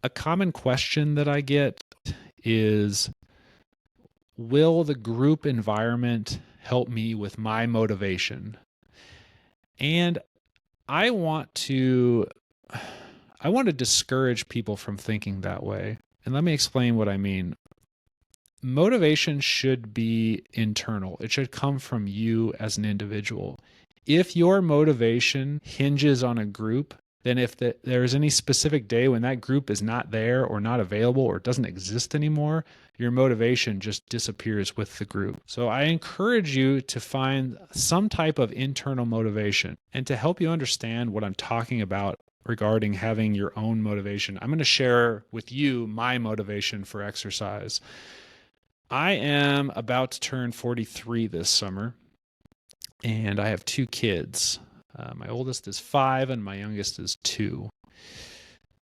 A common question that I get is, will the group environment help me with my motivation? And I want to I want to discourage people from thinking that way. And let me explain what I mean. Motivation should be internal. It should come from you as an individual. If your motivation hinges on a group, then if there's any specific day when that group is not there or not available or doesn't exist anymore, your motivation just disappears with the group. So I encourage you to find some type of internal motivation. And to help you understand what I'm talking about regarding having your own motivation, I'm going to share with you my motivation for exercise. I am about to turn 43 this summer, and I have two kids. My oldest is 5 and my youngest is 2.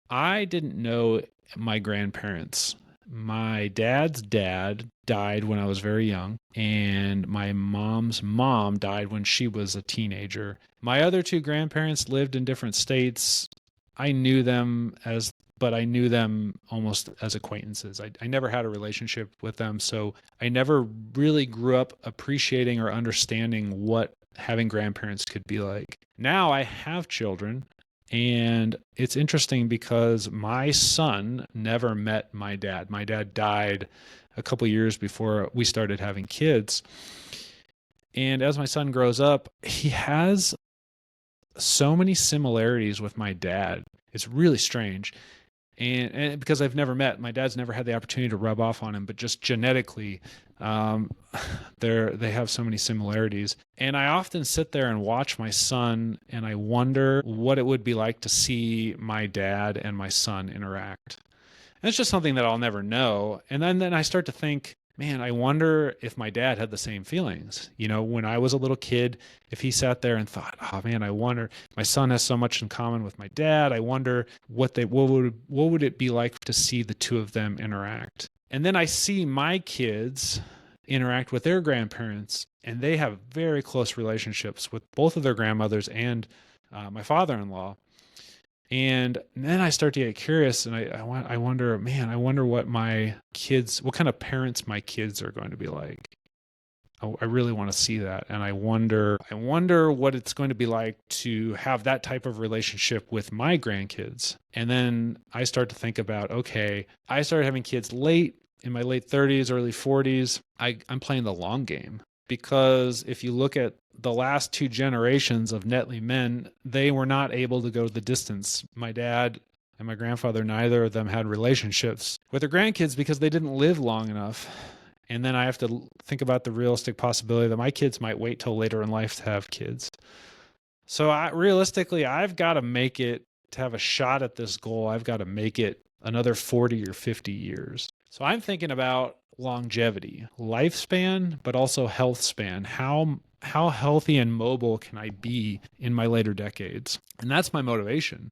I didn't know my grandparents. My dad's dad died when I was very young, and my mom's mom died when she was a teenager. My other two grandparents lived in different states. I knew them but I knew them almost as acquaintances. I never had a relationship with them, so I never really grew up appreciating or understanding what having grandparents could be like. Now I have children, and it's interesting because my son never met my dad. My dad died a couple years before we started having kids. And as my son grows up, he has so many similarities with my dad. It's really strange. And because I've never met, my dad's never had the opportunity to rub off on him, but just genetically, they have so many similarities. And I often sit there and watch my son, and I wonder what it would be like to see my dad and my son interact. And it's just something that I'll never know. And then I start to think, man, I wonder if my dad had the same feelings. You know, when I was a little kid, if he sat there and thought, oh man, I wonder, my son has so much in common with my dad. I wonder what would it be like to see the two of them interact? And then I see my kids interact with their grandparents, and they have very close relationships with both of their grandmothers and my father-in-law. And then I start to get curious, and I wonder, man, I wonder what kind of parents my kids are going to be like. I really want to see that. And I wonder what it's going to be like to have that type of relationship with my grandkids. And then I start to think about, okay, I started having kids in my late 30s, early 40s. I'm playing the long game. Because if you look at the last 2 generations of Netley men, they were not able to go the distance. My dad and my grandfather, neither of them had relationships with their grandkids because they didn't live long enough. And then I have to think about the realistic possibility that my kids might wait till later in life to have kids. So realistically, I've got to make it to have a shot at this goal. I've got to make it another 40 or 50 years. So I'm thinking about longevity, lifespan, but also health span. How healthy and mobile can I be in my later decades? And that's my motivation.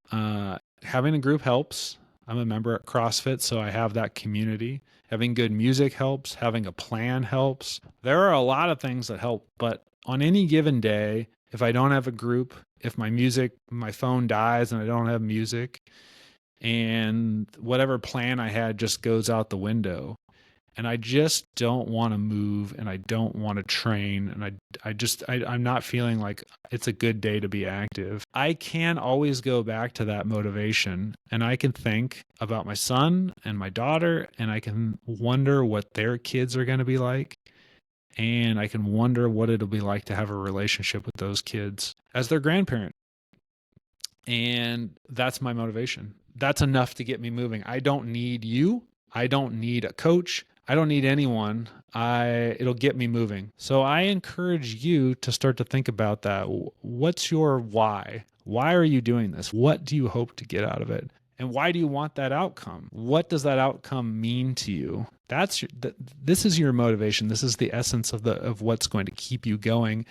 Having a group helps. I'm a member at CrossFit, so I have that community. Having good music helps. Having a plan helps. There are a lot of things that help, but on any given day, if I don't have a group, if my phone dies and I don't have music, and whatever plan I had just goes out the window, and I just don't want to move, and I don't want to train, and I'm not feeling like it's a good day to be active. I can always go back to that motivation, and I can think about my son and my daughter, and I can wonder what their kids are going to be like, and I can wonder what it'll be like to have a relationship with those kids as their grandparent. And that's my motivation. That's enough to get me moving. I don't need you. I don't need a coach. I don't need anyone. It'll get me moving. So I encourage you to start to think about that. What's your why? Why are you doing this? What do you hope to get out of it? And why do you want that outcome? What does that outcome mean to you? This is your motivation. This is the essence of what's going to keep you going.